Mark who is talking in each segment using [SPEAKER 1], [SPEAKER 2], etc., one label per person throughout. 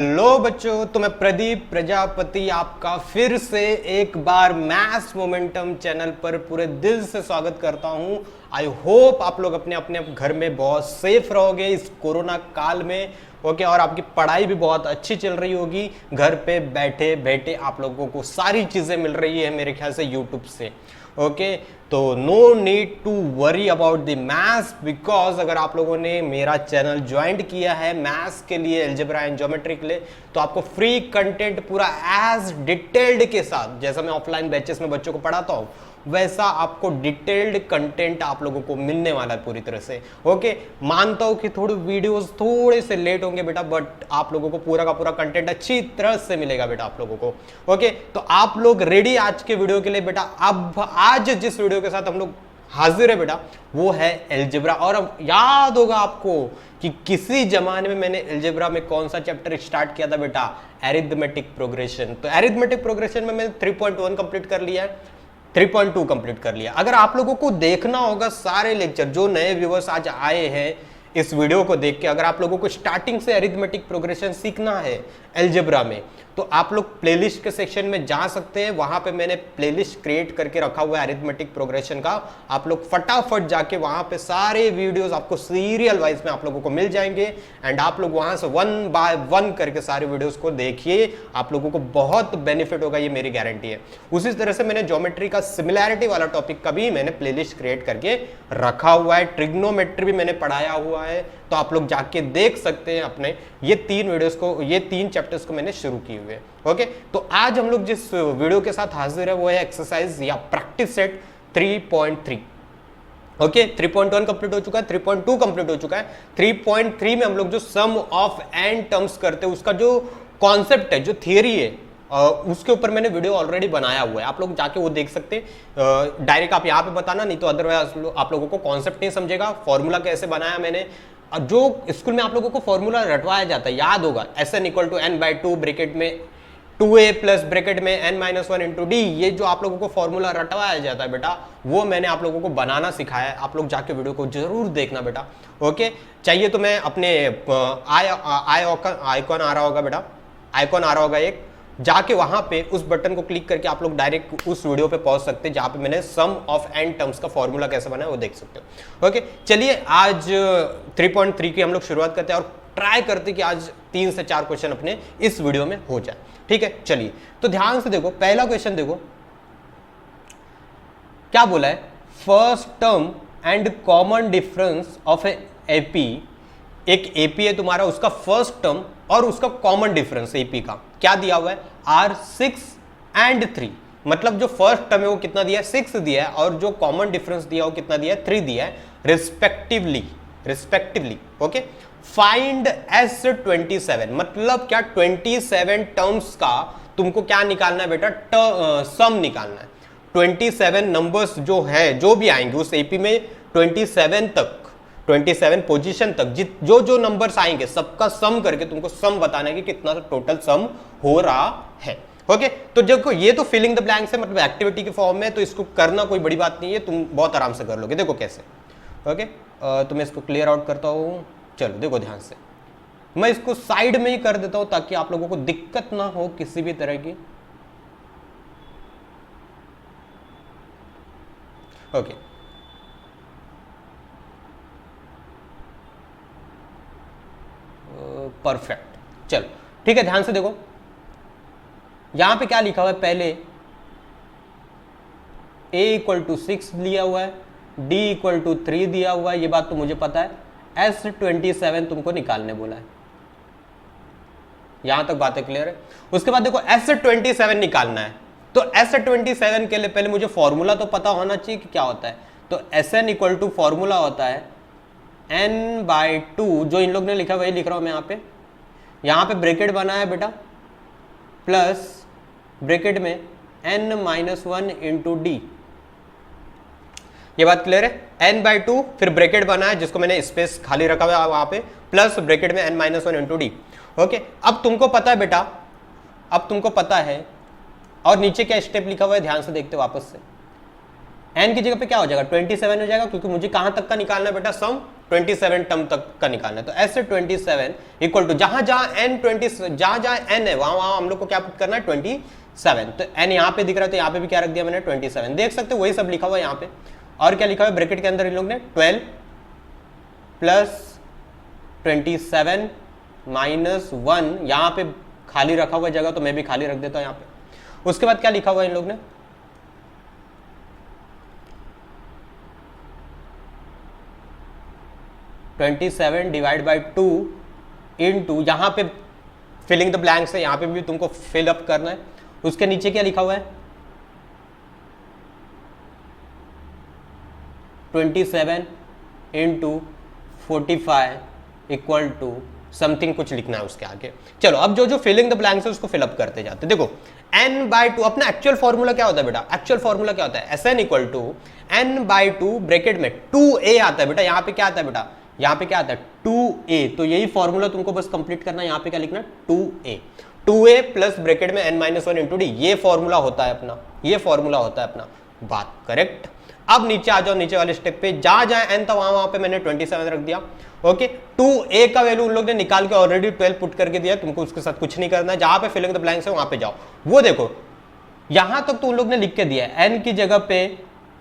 [SPEAKER 1] Hello बच्चों, तो मैं प्रदीप प्रजापति आपका फिर से एक बार मैथ्स मोमेंटम चैनल पर पूरे दिल से स्वागत करता हूं। आई होप आप लोग अपने अपने घर में बहुत सेफ रहोगे इस कोरोना काल में। ओके, और आपकी पढ़ाई भी बहुत अच्छी चल रही होगी। घर पे बैठे बैठे आप लोगों को सारी चीजें मिल रही है मेरे ख्याल से यूट्यूब से। ओके, तो no need to worry about the maths, because अगर आप लोगों ने मेरा चैनल ज्वाइन किया है मैथ्स के लिए, अलजेब्रा एंड ज्योमेट्री के लिए, तो आपको फ्री कंटेंट पूरा एज डिटेल्ड के साथ, जैसा मैं ऑफलाइन बैचेस में बच्चों को पढ़ाता हूँ वैसा आपको डिटेल्ड कंटेंट आप लोगों को मिलने वाला है पूरी तरह से। ओके, मानता हूं कि थोड़ी वीडियोस थोड़े से लेट होंगे बेटा, बट आप लोगों को पूरा का पूरा कंटेंट अच्छी तरह से मिलेगा बेटा आप लोगों को। ओके, तो आप लोग रेडी आज के वीडियो के लिए बेटा। अब आज जिस वीडियो के साथ हम लोग हाजिर है बेटा वो है अलजेब्रा। और अब याद होगा आपको कि किसी जमाने में मैंने अलजेब्रा में कौन सा चैप्टर स्टार्ट किया था बेटा, अरिथमेटिक प्रोग्रेशन। तो अरिथमेटिक प्रोग्रेशन में मैंने 3.1 कंप्लीट कर लिया है, 3.2 कंप्लीट कर लिया। अगर आप लोगों को देखना होगा सारे लेक्चर, जो नए व्यूअर्स आज आए हैं इस वीडियो को देख के, अगर आप लोगों को स्टार्टिंग से अरिथमेटिक प्रोग्रेशन सीखना है अलजेब्रा में, तो आप लोग प्लेलिस्ट के सेक्शन में जा सकते हैं। वहां पे मैंने प्लेलिस्ट क्रिएट करके रखा हुआ है अरिथमेटिक प्रोग्रेशन का। आप लोग फटाफट जाके वहां पे सारे वीडियोस आपको सीरियल वाइज में आप लोगों को मिल जाएंगे एंड आप लोग वहां से 1 बाय 1 करके सारे वीडियोस को देखिए। आप लोगों को बहुत बेनिफिट होगा, ये मेरी गारंटी है। उसी तरह से मैंने ज्योमेट्री का सिमिलैरिटी वाला टॉपिक का भी मैंने प्लेलिस्ट क्रिएट करके रखा हुआ है। ट्रिग्नोमेट्री भी मैंने पढ़ाया हुआ है, तो आप लोग जाके देख सकते हैं अपने ये 3 वीडियोस को, ये 3 चैप्टर्स को मैंने शुरू किए हुए। ओके, तो आज हम लोग जिस वीडियो के साथ हाजिर है वो है एक्सरसाइज या प्रैक्टिस सेट 3.3। ओके, 3.1 कंप्लीट हो चुका है, 3.2 कंप्लीट हो चुका है। 3.3 में हम लोग जो सम ऑफ एन टर्म्स करते हैं उसका जो कॉन्सेप्ट है, जो थियरी है, उसके ऊपर मैंने वीडियो ऑलरेडी बनाया हुआ है। आप लोग जाके वो देख सकते हैं। डायरेक्ट आप यहाँ पे बताना, नहीं तो अदरवाइज आप लोगों को कॉन्सेप्ट नहीं समझेगा। फॉर्मूला कैसे बनाया मैंने, जो स्कूल में आप लोगों को फॉर्मूला रटवाया जाता है, याद होगा, Sn = n/2 ब्रैकेट में 2a प्लस ब्रैकेट में n-1 इंटू डी, ये जो आप लोगों को फॉर्मूला रटवाया जाता है बेटा, वो मैंने आप लोगों को बनाना सिखाया है। आप लोग जाके वीडियो को जरूर देखना बेटा। ओके, चाहिए तो मैं अपने आइकॉन आ रहा होगा बेटा, आइकॉन आ रहा होगा एक, जाके वहां पे उस बटन को क्लिक करके आप लोग डायरेक्ट उस वीडियो पे पहुंच सकते हैं जहां पे मैंने सम ऑफ एन टर्म्स का फॉर्मूला कैसे बनाया वो देख सकते हो। ओके, चलिए आज 3.3 की हम लोग शुरुआत करते हैं और ट्राई करते हैं कि आज 3 से 4 क्वेश्चन अपने इस वीडियो में हो जाए। ठीक है, चलिए तो ध्यान से देखो, पहला क्वेश्चन देखो क्या बोला है, first term and common difference of AP. एक एपी है तुम्हारा, उसका फर्स्ट टर्म और उसका कॉमन डिफरेंस एपी का क्या दिया हुआ है, R6 and 3। मतलब जो फर्स्ट टर्म है वो कितना दिया है, 6 दिया है, और जो कॉमन डिफरेंस दिया है वो कितना दिया है, 3 दिया है, रिस्पेक्टिवली। ओके, फाइंड S27, मतलब क्या, 27 टर्म्स का तुमको क्या निकालना है बेटा, सम निकालना है। 27 नंबर्स जो है, जो भी आएंगे उस एपी में 27 पोजीशन तक जो नंबर्स आएंगे सबका सम करके तुमको सम बताना है कि कितना टोटल सम हो रहा है। ओके, तो देखो ये तो फिलिंग द ब्लैंक्स है, मतलब एक्टिविटी के फॉर्म में, तो इसको करना कोई बड़ी बात नहीं है, तुम बहुत आराम से कर लोगे। देखो कैसे। ओके, तो मैं इसको क्लियर आउट करता हूं। चलो देखो ध्यान से, मैं इसको साइड में ही कर देता हूं ताकि आप लोगों को दिक्कत ना हो किसी भी तरह की। Okay, perfect. चलो ठीक है, ध्यान से देखो, यहां पे क्या लिखा हुआ है, पहले a = 6 दिया हुआ है, d = 3 दिया हुआ है, ये बात तो मुझे पता है। S27 तुमको निकालने बोला है, यहां तक बातें क्लियर है। उसके बाद देखो S27 निकालना है, तो S27 के लिए पहले मुझे फॉर्मूला तो पता होना चाहिए कि क्या होता है। तो Sn = फॉर्मूला होता है n/2, जो इन लोग ने लिखा वही लिख रहा हूं मैं यहां पे ब्रैकेट बना है बेटा, प्लस ब्रैकेट में n-1 इंटू डी। ये बात क्लियर है, n/2, फिर ब्रैकेट बना है जिसको मैंने स्पेस खाली रखा हुआ है वहां पे, प्लस ब्रैकेट में n-1 इंटू डी। ओके, अब तुमको पता है बेटा, अब तुमको पता है, और नीचे क्या स्टेप लिखा हुआ है ध्यान से देखते वापस से। n की जगह पे क्या हो जाएगा, 27 हो जाएगा, क्योंकि मुझे कहां तक का निकालना है बेटा, सम 27 टर्म तक का निकालना है। तो ऐसे 27 इक्वल टू जहां जहां n है वहां हम लोग को क्या पुट करना है 27। तो n यहाँ पे दिख रहा है तो यहाँ पे भी क्या रख दिया मैंने 27। देख सकते हो वही सब लिखा हुआ है यहाँ पे। और क्या लिखा हुआ है ब्रैकेट के अंदर इन लोग ने 12 प्लस 27 माइनस 1, यहाँ पे खाली रखा हुआ जगह तो मैं भी खाली रख देता हूं यहाँ पे। उसके बाद क्या लिखा हुआ है इन लोग ने 27 डिवाइड बाई 2 इंटू, यहाँ पे फिलिंग द ब्लैंक्स है, यहाँ पे भी तुमको फिल अप करना है। उसके नीचे क्या लिखा हुआ है 27 इंटू 45 इक्वल टू समथिंग कुछ लिखना है उसके आगे। चलो अब जो जो फिलिंग द ब्लैंक्स है उसको फिलअप करते जाते। देखो n/2 अपना एक्चुअल फॉर्मूला क्या होता है बेटा, एक्चुअल फॉर्मूला क्या होता है Sn equal to n/2 bracket में 2a आता है बेटा। यहाँ पे क्या आता है बेटा, यहाँ पे क्या आता है 2a। तो यही फॉर्मूला तुमको बस कंप्लीट करना है। यहाँ पे क्या लिखना है 2a प्लस ब्रैकेट में n-1 इंटू डी। ये फॉर्मूला होता है अपना, ये फॉर्मूला होता है अपना। बात करेक्ट। अब नीचे आ जाओ, नीचे वाले स्टेप पे जहां जहां n था वहां पे मैंने 27 रख दिया। ओके 2a का वैल्यू उन लोग ने निकाल के ऑलरेडी 12 पुट करके दिया, तुमको उसके साथ कुछ नहीं करना है। जहां पे फिलिंग द ब्लैंक्स है वहां पे जाओ। वो देखो यहां तक तो उन लोग ने लिख के दिया है, n की जगह पे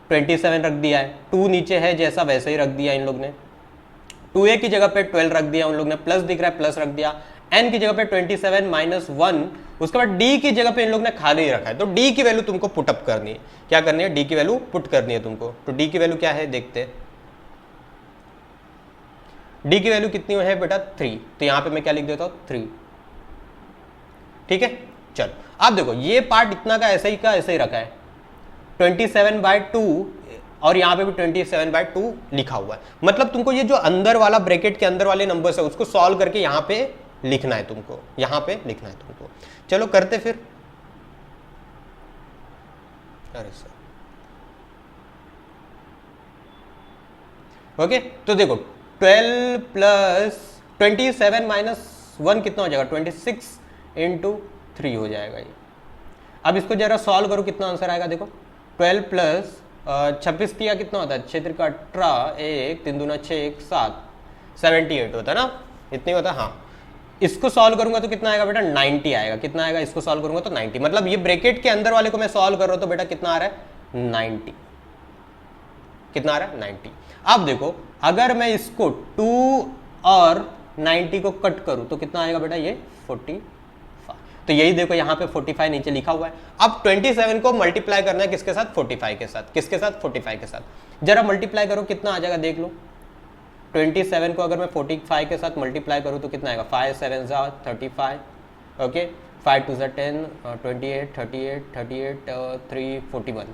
[SPEAKER 1] 27 रख दिया है, 2 नीचे है जैसा वैसे ही रख दिया इन लोग ने, 2a की जगह पे 12 रख दिया उन लोग ने, प्लस दिख रहा है प्लस रख दिया, n की जगह पे 27 माइनस 1, उसके बाद d की जगह पे इन लोग ने खाली रखा है। तो d की वैल्यू तुमको पुट अप करनी है। क्या करनी है, d की वैल्यू पुट करनी है तुमको। तो d की वैल्यू क्या है देखते हैं। d की वैल्यू कितनी है बेटा 3। तो यहां पे मैं क्या लिख देता हूं 3। ठीक है चलो अब देखो ये पार्ट इतना का ऐसे ही रखा है 27/2 और यहाँ पे भी 27/2 लिखा हुआ है। मतलब तुमको ये जो अंदर वाला ब्रैकेट के अंदर वाले नंबर्स है उसको सॉल्व करके यहाँ पे लिखना है तुमको, यहाँ पे लिखना है तुमको। चलो करते फिर। अरे सर ओके तो देखो 12 प्लस 27 माइनस 1 कितना हो जाएगा 26 इंटू 3 हो जाएगा ये। अब इसको जरा सॉल्व करो कितना आंसर आएगा। देखो 12 प्लस 26 किया कितना होता है 6 3 18, 1 3 दूना 6 1 7, 78 होता है ना, इतनी होता है। हाँ इसको सॉल्व करूंगा तो कितना आएगा बेटा 90 आएगा। कितना आएगा इसको सॉल्व करूंगा तो 90। मतलब ये ब्रैकेट के अंदर वाले को मैं सॉल्व कर रहा हूं तो बेटा कितना आ रहा है 90। कितना आ रहा है 90। अब देखो अगर मैं इसको 2 और 90 को कट करूं तो कितना आएगा बेटा ये 45। तो यही देखो यहाँ पे 45 नीचे लिखा हुआ है। अब 27 को मल्टीप्लाई करना है किसके साथ 45 के साथ। किसके साथ 45 के साथ। जरा मल्टीप्लाई करो कितना आ जाएगा देख लो। 27 को अगर मैं 45 के साथ मल्टीप्लाई करूं तो कितना आएगा 5 7 35 ओके 5 2 10 28 38 38 3 41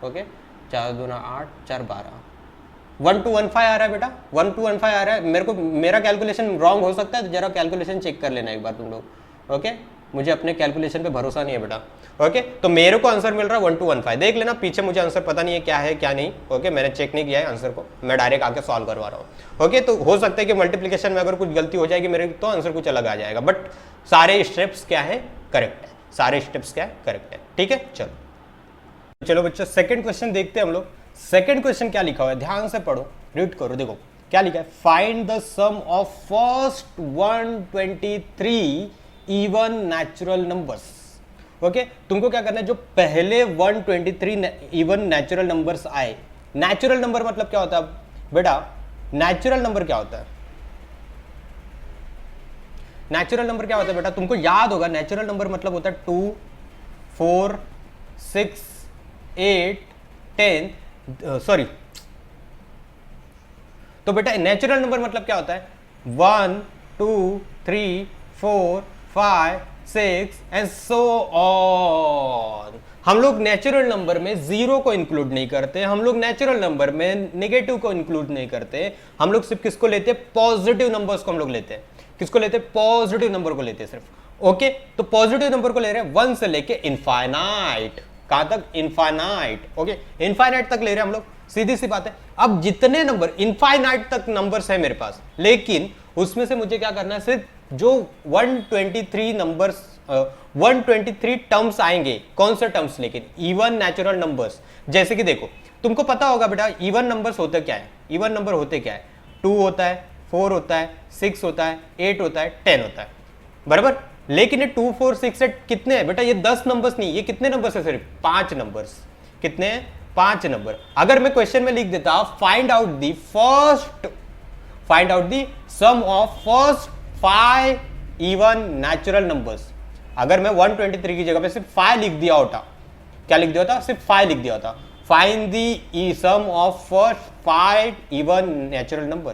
[SPEAKER 1] ओके 4 2 8 4 12 1215 आ रहा है बेटा 1215 आ रहा है। मेरे को मेरा कैलकुलेशन रॉन्ग हो सकता है तो जरा कैलकुलेशन चेक कर लेना एक बार तुम लोग। ओके मुझे अपने कैलकुलेशन पे भरोसा नहीं है बेटा। ओके तो मेरे को आंसर मिल रहा है 1215। देख लेना पीछे मुझे आंसर पता नहीं है क्या है क्या नहीं। ओके मैंने चेक नहीं किया है आंसर को, मैं डायरेक्ट आके सॉल्व करवा रहा हूँ। ओके तो हो सकता है कि मल्टीप्लिकेशन में अगर कुछ गलती हो जाएगी मेरे तो आंसर कुछ अलग आ जाएगा, बट सारे स्टेप्स क्या है करेक्ट है, सारे स्टेप्स क्या है करेक्ट है। ठीक है चलो बच्चों सेकंड क्वेश्चन देखते हैं हम लोग। सेकंड क्वेश्चन क्या लिखा हुआ है ध्यान से पढ़ो रीड करो। देखो क्या लिखा है find the sum of first 123 even natural numbers. Okay तुमको क्या करना है जो पहले 123 इवन नेचुरल नंबर्स आए। नेचुरल नंबर मतलब क्या होता है बेटा, नेचुरल नंबर क्या होता है, नेचुरल नंबर क्या होता है बेटा तुमको याद होगा। नेचुरल नंबर मतलब होता है 2 4 6 8 10 सॉरी। तो बेटा नेचुरल नंबर मतलब क्या होता है 1 2 3 4 5 6 एंड सो ऑन। हम लोग नेचुरल नंबर में जीरो को इंक्लूड नहीं करते, हम लोग नेचुरल नंबर में नेगेटिव को इंक्लूड नहीं करते। हम लोग सिर्फ किसको लेते हैं पॉजिटिव नंबर्स को हम लोग लेते हैं। किसको लेते हैं पॉजिटिव नंबर को लेते हैं सिर्फ। ओके तो पॉजिटिव नंबर को ले रहे हैं 1 से लेके इनफाइनाइट। कहां तक इनफाइनाइट। ओके इनफाइनाइट तक ले रहे हैं हम लोग, सीधी सी बात है। अब जितने नंबर इनफाइनाइट तक नंबर्स है मेरे पास, लेकिन उसमें से मुझे क्या करना है सिर्फ जो 123 नंबर्स 123 टर्म्स आएंगे। कौन से टर्म्स लेकिन इवन नेचुरल नंबर्स। जैसे कि देखो तुमको पता होगा बेटा इवन नंबर्स होते क्या है, इवन नंबर होते क्या है 2 होता है, 4 होता है, 6 होता है, 8 होता है, 10 होता है, बराबर। लेकिन ये 2 4 6 8 कितने हैं बेटा? ये 10 नंबर्स नहीं, ये कितने नंबर्स है? सिर्फ 5 नंबर्स। कितने हैं? 5 नंबर। अगर मैं क्वेश्चन में लिख देता find out the sum of first 5 even natural numbers, अगर मैं 123 की जगह पे सिर्फ 5 लिख दिया होता, क्या लिख दिया होता? सिर्फ 5 लिख दिया होता। Find the sum of first 5 even natural number,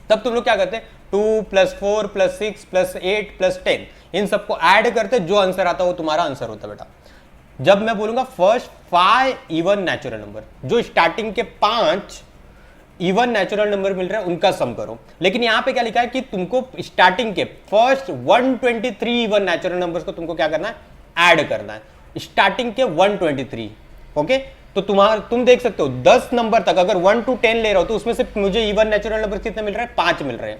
[SPEAKER 1] तब तुम लोग क्या करते? 2 + 4 + 6 + 8 + 10, इन सबको ऐड करते, जो आंसर आता वो तुम्हारा आंसर होता बेटा। जब मैं बोलूंगा फर्स्ट 5 इवन नेचुरल नंबर, जो स्टार्टिंग के 5 इवन नेचुरल नंबर मिल रहे हैं उनका सम करो। लेकिन यहां पे क्या लिखा है कि तुमको स्टार्टिंग के फर्स्ट 123 इवन नेचुरल नंबर्स को तुमको क्या करना है? ऐड करना है, स्टार्टिंग के 123। ओके, तो तुम देख सकते हो 10 नंबर तक अगर 1 to 10 ले रहा हो तो उसमें से मुझे इवन नेचुरल नंबर कितने मिल रहे हैं? 5 मिल रहे हैं।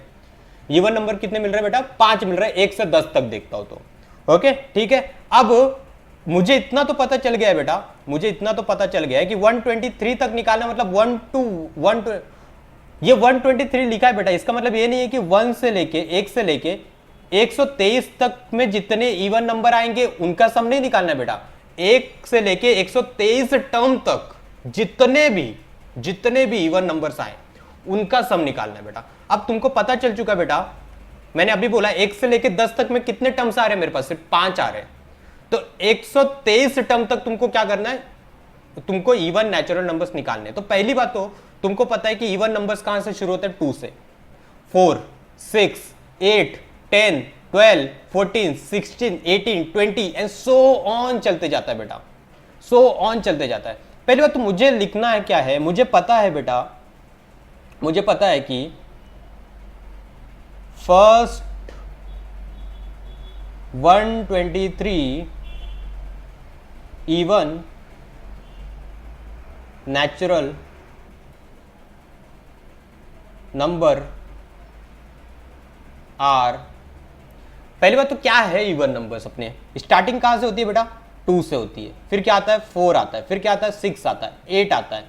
[SPEAKER 1] इवन नंबर कितने मिल रहे हैं बेटा? 5 मिल रहे हैं, 1 से 10 तक देखता हो तो। ओके, ठीक है। अब मुझे इतना तो पता चल गया है बेटा, मुझे इतना तो पता चल गया है कि 123 तक निकालना मतलब 1 to 1 ये 123 लिखा है बेटा, इसका मतलब ये नहीं है कि 1 से लेके 123 तक में जितने इवन नंबर आएंगे उनका सम नहीं निकालना है बेटा। 1 से लेके 123 टर्म तक जितने भी इवन नंबर्स आए उनका सम निकालना है बेटा। अब तुमको पता चल चुका बेटा, मैंने अभी बोला 1 से लेके 10 तक में कितने टर्म्स आ रहे हैं मेरे पास? सिर्फ 5 आ रहे हैं। तो 123 टर्म तक तुमको क्या करना है? तुमको इवन नेचुरल नंबर्स निकालने हैं। तो पहली बात तो तुमको पता है कि इवन नंबर्स कहां से शुरू होते हैं? 2 से। 4 6 8 10 12 14 16 18 20 एंड सो ऑन चलते जाता है बेटा, सो ऑन चलते जाता है। पहली बात तो मुझे लिखना है क्या है? मुझे पता है बेटा, मुझे पता है कि first 123 even natural number are. पहली बात तो क्या है इवन नंबर्स? अपने स्टार्टिंग कहां से होती है बेटा? 2 से होती है। फिर क्या आता है? 4 आता है। फिर क्या आता है? 6 आता है, 8 आता है,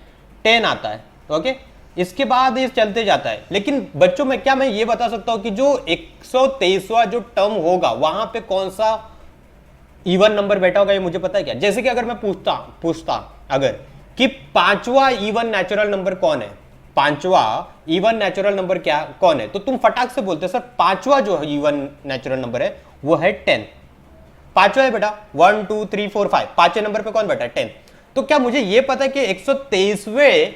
[SPEAKER 1] 10 आता है। ओके, इसके बाद ये चलते जाता है। लेकिन बच्चों में क्या मैं ये बता सकता हूं कि जो 123वां जो टर्म होगा वहां पे कौन सा इवन नंबर बैठा होगा? ये मुझे पता है क्या? जैसे कि अगर मैं पूछता अगर कि 5वां इवन नेचुरल नंबर कौन है, 5वां इवन नेचुरल नंबर क्या कौन है, तो तुम फटाक से बोलते सर 5वां जो इवन नेचुरल नंबर है वो है 10। 5वां है बेटा, 1 2 3 4 5, 5वें नंबर पे कौन बैठा है? 10। तो क्या मुझे ये पता है कि 123वें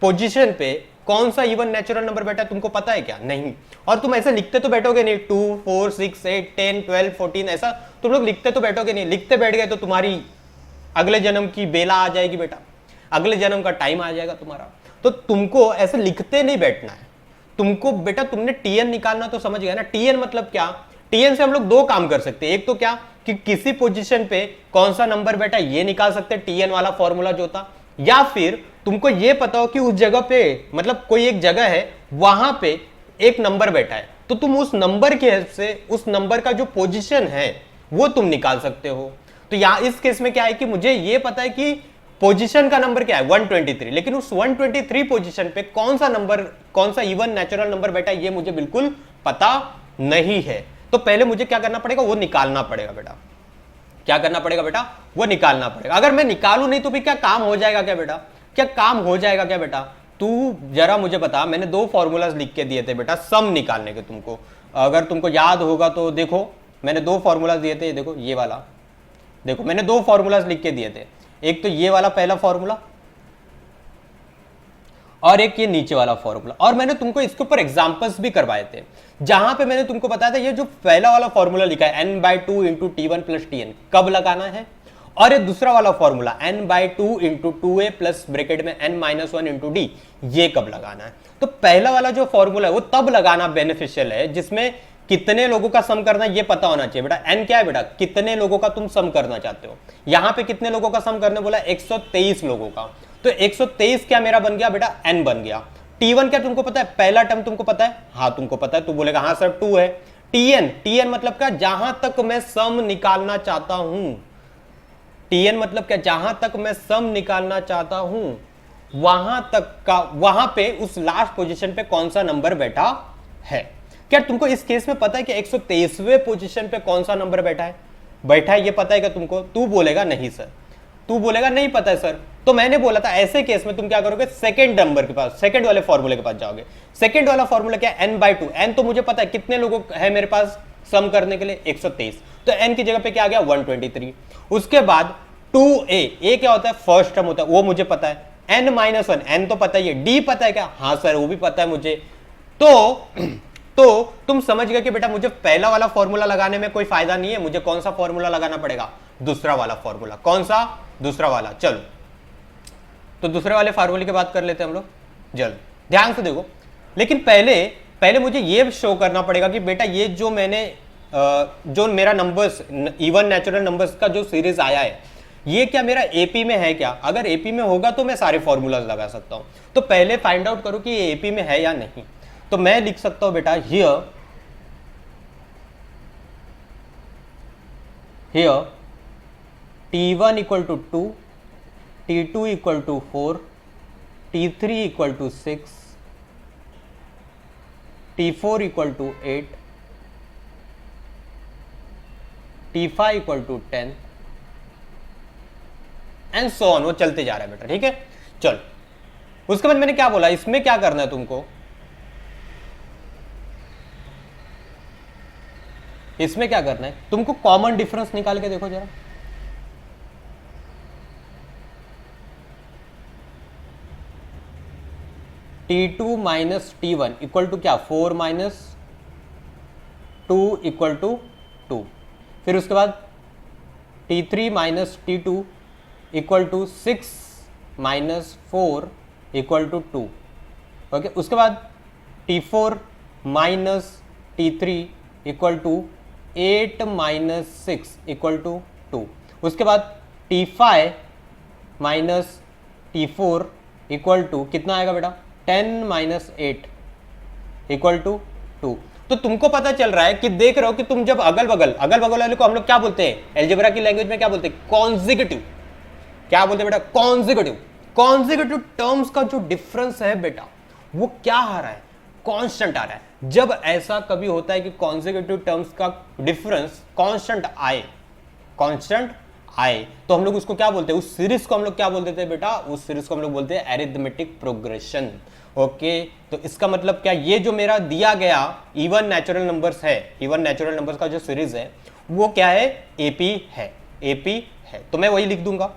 [SPEAKER 1] पोजीशन पे कौन सा इवन नेचुरल नंबर बैठा है? तुमको पता है क्या? नहीं। और तुम ऐसे लिखते तो बैठोगे नहीं, 2 4 6 8 10 12 14 ऐसा तुम लोग लिखते तो बैठोगे नहीं। लिखते बैठ गए तो तुम्हारी अगले जन्म की बेला आ जाएगी बेटा, अगले जन्म का टाइम आ जाएगा तुम्हारा। तो तुमको ऐसे लिखते नहीं बैठना है तुमको बेटा। तुमने टीएन निकालना तो समझ गया ना? टीएन मतलब क्या? टीएन से हम लोग 2 काम कर सकते हैं। एक तो क्या कि किसी पोजीशन पे कौन सा नंबर बैठा ये निकाल सकते हैं, टीएन वाला फॉर्मूला जो था। या फिर तुमको ये पता हो कि उस जगह पे मतलब कोई एक जगह है वहां पे एक नंबर बैठा है, तो तुम उस नंबर की हेल्प से उस नंबर का जो पोजीशन है वो तुम निकाल सकते हो। तो यहां इस केस में क्या है कि मुझे ये पता है कि पोजीशन का नंबर क्या है? 123, लेकिन उस 123 पोजीशन पे कौन सा नंबर, कौन सा इवन नेचुरल नंबर बैठा है ये मुझे बिल्कुल पता नहीं है। तो पहले मुझे क्या करना पड़ेगा? वो निकालना पड़ेगा बेटा। क्या करना पड़ेगा बेटा? वो निकालना पड़ेगा। अगर मैं निकालू नहीं तो फिर क्या काम हो जाएगा क्या बेटा? क्या काम हो जाएगा क्या बेटा? तू जरा मुझे बता। मैंने 2 फॉर्मूलाज लिख के दिए थे बेटा सम निकालने के तुमको, अगर तुमको याद होगा तो देखो मैंने 2 फॉर्मूलाज दिए थे। देखो ये वाला, देखो मैंने 2 फॉर्मूलाज लिख के दिए थे। एक तो ये वाला पहला फॉर्मूला और एक ये नीचे वाला फॉर्मूला, और मैंने तुमको इसके ऊपर एग्जांपल्स भी करवाए थे जहां पे मैंने तुमको बताया था ये जो पहला वाला फॉर्मूला लिखा है n/2 × t1 + tn कब लगाना है, और ये दूसरा वाला formula n/2 × 2a plus bracket में n-1 × d ये कब लगाना है। तो पहला वाला जो फॉर्मूला है वो तब लगाना बेनिफिशियल है जिसमें कितने लोगों का सम करना ये पता होना चाहिए बेटा। n क्या है बेटा? कितने लोगों का तुम सम करना चाहते हो। यहां पे कितने लोगों का सम करने बोला? 123 लोगों का। तो 123 क्या मेरा बन गया बेटा? n बन गया। t1 क्या तुमको पता है? पहला टर्म तुमको पता है? हाँ तुमको पता है। तू बोलेगा हाँ सर 2 है। tn मतलब क्या? जहां तक मैं सम निकालना चाहता हूं। tn मतलब क्या? जहां तक मैं सम निकालना चाहता हूं वहां तक का, वहां पे उस लास्ट पोजीशन पे कौन सा नंबर बैठा है। क्या तुमको इस केस में पता है कि 123वें पोजीशन पे कौन सा नंबर बैठा है? ये पता है क्या तुमको? तू बोलेगा नहीं सर, तू बोलेगा नहीं पता है सर। तो मैंने बोला था ऐसे केस में तुम क्या करोगे, सेकंड नंबर के पास, सेकंड वाले फॉर्मूले के पास जाओगे। सेकंड वाला फॉर्मूला क्या है, n/2। n तो मुझे पता है कितने लोगों है मेरे पास सम करने के लिए, 123। तो n की जगह पे क्या आ गया, 123। उसके बाद 2a, a क्या होता है, फर्स्ट टर्म होता है, वो मुझे पता है। n-1, n तो पता ही है। d पता है क्या, हाँ सर वो भी पता है मुझे। तो तुम समझ गए कि बेटा मुझे पहला वाला फॉर्मूला लगाने में कोई फायदा नहीं है, मुझे कौन सा फॉर्मूला लगाना पड़ेगा, दूसरा वाला फॉर्मूला। कौन सा, दूसरा वाला। चलो तो दूसरे वाले फार्मूले की बात कर लेते हैं हम लोग, जल्द ध्यान से देखो। लेकिन पहले मुझे ये शो करना पड़ेगा कि बेटा ये जो मैंने जो मेरा नंबर्स, इवन नेचुरल नंबर्स का जो सीरीज आया है, ये क्या मेरा एपी में है क्या? अगर एपी में होगा तो मैं सारे फॉर्मूलाज लगा सकता हूं। तो पहले फाइंड आउट करो कि ये एपी में है या नहीं। तो मैं लिख सकता हूं बेटा here t1 equal to 2, t2 equal to 4, t3 equal to 6, t4 equal to 8, t5 equal to 10 and so on. वो चलते जा रहा है बेटा, ठीक है। चल उसके बाद मैंने क्या बोला, इसमें क्या करना है तुमको, इसमें क्या करना है तुमको, कॉमन डिफरेंस निकाल के देखो जरा। t2 minus t1 equal to क्या, 4 माइनस 2 इक्वल टू 2। फिर उसके बाद t3 minus t2 equal to 6 minus 4 equal to 2। Okay, उसके बाद t4 minus t3 equal to 8 minus 6 equal to 2। उसके बाद t5 minus t4 equal to कितना आएगा बेटा, 10 माइनस 8 इक्वल टू 2। तो तुमको पता चल रहा है कि देख रहे हो कि तुम जब अगल बगल वाले को हम लोग क्या बोलते हैं, अलजेब्रा की लैंग्वेज में क्या बोलते हैं, कॉन्जिक्यूटिव। क्या बोलते हैं बेटा, कॉन्जिक्यूटिव टर्म्स का जो डिफरेंस है बेटा वो क्या आ रहा है, कांस्टेंट आ रहा है। जब ऐसा कभी होता है कि कॉन्जिक्यूटिव टर्म्स का डिफरेंस कांस्टेंट आए तो हम लोग उसको क्या बोलते हैं, उस सीरीज को हम लोग क्या बोलते थे बेटा, उस सीरीज को हम लोग बोलते हैं अरिथमेटिक प्रोग्रेशन। ओके, तो इसका मतलब क्या, ये जो मेरा दिया गया इवन नेचुरल नंबर्स है, इवन नेचुरल नंबर्स का जो सीरीज है वो क्या है, एपी है। तो मैं वही लिख दूंगा,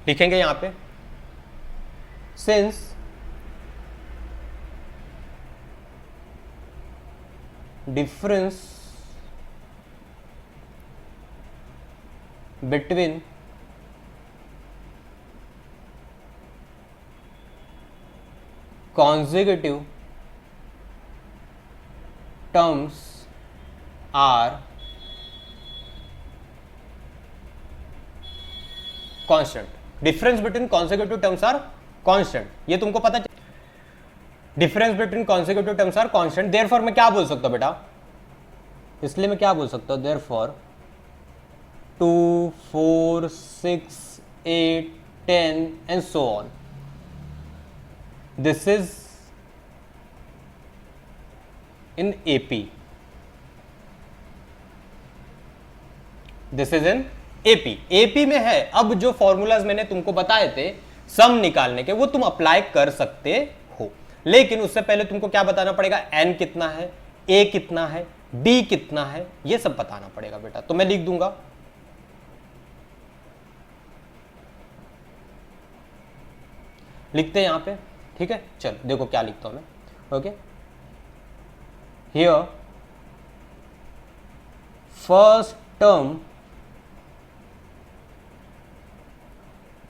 [SPEAKER 1] लिखेंगे यहां पे, since difference between consecutive terms are constant. Difference between consecutive terms are constant. ये तुमको पता चल, difference between consecutive terms are constant. Therefore मैं क्या बोल सकता हूं बेटा, इसलिए मैं क्या बोल सकता हूं, therefore 2, 4, 6, 8, 10 and so on, this is in AP, this is in AP में है। अब जो फॉर्मूलाज मैंने तुमको बताए थे सम निकालने के, वो तुम अप्लाई कर सकते हो, लेकिन उससे पहले तुमको क्या बताना पड़ेगा, n कितना है, a कितना है, d कितना है, ये सब बताना पड़ेगा बेटा। तो मैं लिख दूंगा, लिखते हैं यहां पे, ठीक है। चल देखो क्या लिखता हूं मैं, okay, here first term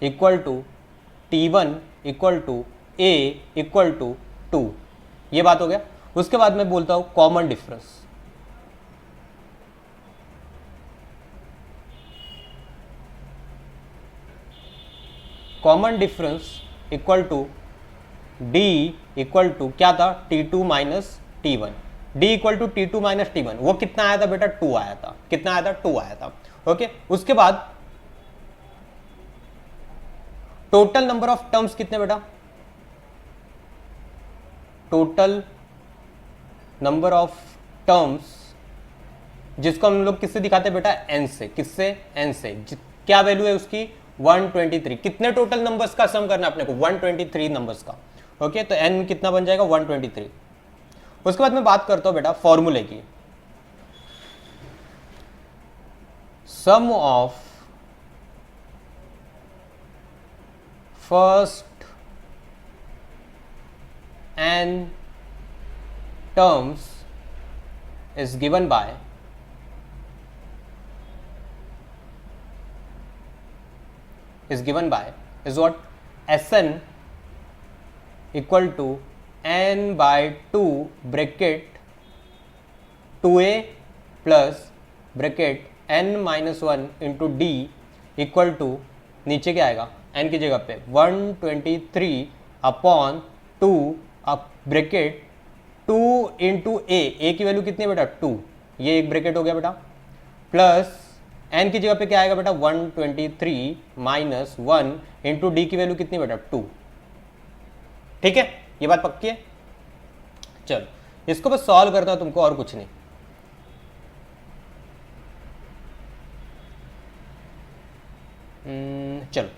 [SPEAKER 1] equal to t1 equal to a equal to 2, ये बात हो गया। उसके बाद मैं बोलता हूं common difference, common difference equal to d equal to क्या था, t2 minus t1, d equal to T2 minus T1, वो कितना आया था बेटा? 2 आया था। कितना आया था? 2 आया था। ओके, उसके बाद टोटल नंबर ऑफ टर्म्स कितने बेटा? टोटल नंबर ऑफ टर्म्स जिसको हम लोग किससे दिखाते हैं बेटा? n से। किससे? n से। क्या वैल्यू है उसकी? 123। कितने टोटल नंबर्स का सम करना है अपने को? 123 नंबर्स का। ओके, तो n कितना बन जाएगा? 123। उसके बाद मैं बात करता हूं बेटा फॉर्मूले की। Sum of first n terms is given by is what? Sn equal to n by 2 bracket 2a plus bracket n minus 1 into d equal to, नीचे क्या आएगा? n की जगह पे 123 अपॉन 2 अब ब्रैकेट 2 इंटू ए की वैल्यू कितनी है बेटा? 2, ये एक ब्रैकेट हो गया बेटा, प्लस n की जगह पे क्या आएगा बेटा? 123 माइनस 1 इंटू डी की वैल्यू कितनी बेटा? 2। ठीक है, ये बात पक्की है। चलो इसको बस सॉल्व करता हूं तुमको, और कुछ नहीं। चलो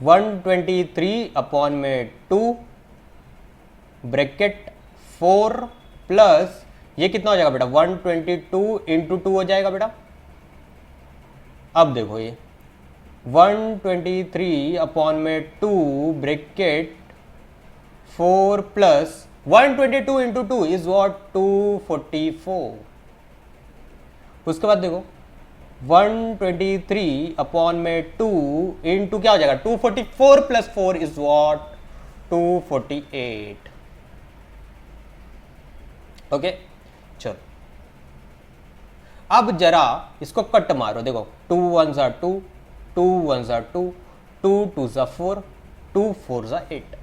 [SPEAKER 1] 123 अपॉन में 2 ब्रैकेट 4 प्लस ये कितना हो जाएगा बेटा? 122 इंटू 2 हो जाएगा बेटा। अब देखो ये 123 अपॉन में 2 bracket 4 plus 122 into 2 is what? 244। उसके बाद देखो 123 अपॉन में 2 इंटू क्या हो जाएगा? 244 प्लस 4 इज वॉट? 248। ओके, चलो अब जरा इसको कट मारो। देखो 2 1 जा 2, 2 1 जा 2, 2 2 जा 4, 2 4 जा 8।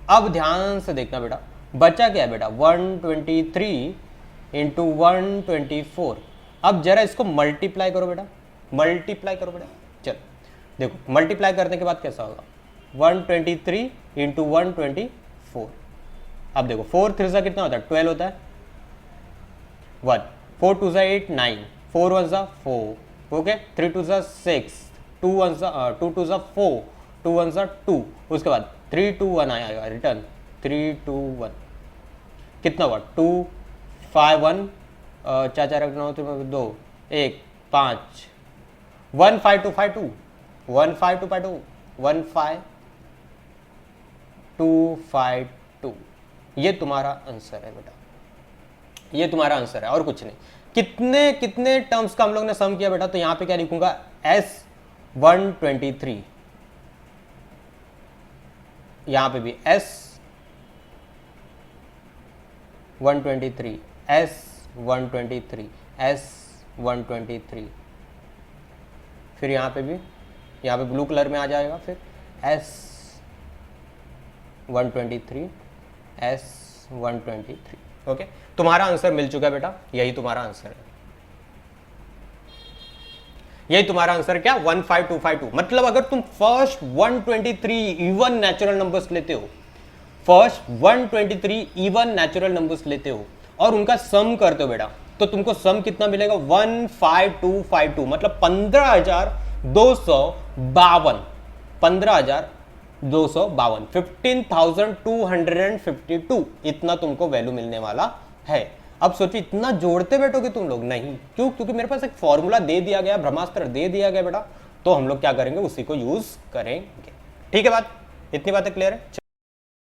[SPEAKER 1] अब ध्यान से देखना बेटा, बचा क्या है बेटा? 123 इंटू 124। अब जरा इसको मल्टीप्लाई करो बेटा, मल्टीप्लाई करो बेटा। चलो देखो मल्टीप्लाई करने के बाद कैसा होगा? 123 इंटू 124। अब देखो 4 3 जा कितना होता है? 12 होता है। 1 4 2 जा 8 9, 4 1 जा 4, ओके, 3 2 जा 6, 2 1 जा 2 2 जा 4, 2 1 जा 2। उसके बाद 3 2 1 आएगा रिटर्न, 3 2 1 कितना हुआ? 2 5 1 4 4 9 2 1 5 1 5 2 5 2 1 5 2 5 2 1 5 2 5 2। ये तुम्हारा आंसर है बेटा, ये तुम्हारा आंसर है और कुछ नहीं। कितने कितने टर्म्स का हम लोग ने सम किया बेटा? तो यहां पे क्या लिखूंगा? S123, यहां पे भी S123, S123, S123, फिर यहां पे भी, यहां पे ब्लू कलर में आ जाएगा, फिर S123, S123। ओके, तुम्हारा आंसर मिल चुका है बेटा, यही तुम्हारा आंसर है, यही तुम्हारा आंसर। क्या? 15252। मतलब अगर तुम फर्स्ट 123 इवन नेचुरल नंबर्स लेते हो, फर्स्ट 123 इवन नेचुरल नंबर्स लेते हो और उनका सम करते हो बेटा, तो तुमको सम कितना मिलेगा? 15252, मतलब 15,252, 15,252, 15,252, इतना तुमको वैल्यू मिलने वाला है। अब सोचो इतना जोड़ते बैठोगे तुम लोग? नहीं, क्यों? क्योंकि मेरे पास एक फॉर्मूला दे दिया गया, ब्रह्मास्त्र दे दिया गया बेटा, तो हम लोग क्या करेंगे? उसी को यूज करेंगे। ठीक है बात? इतनी बातें क्लियर है?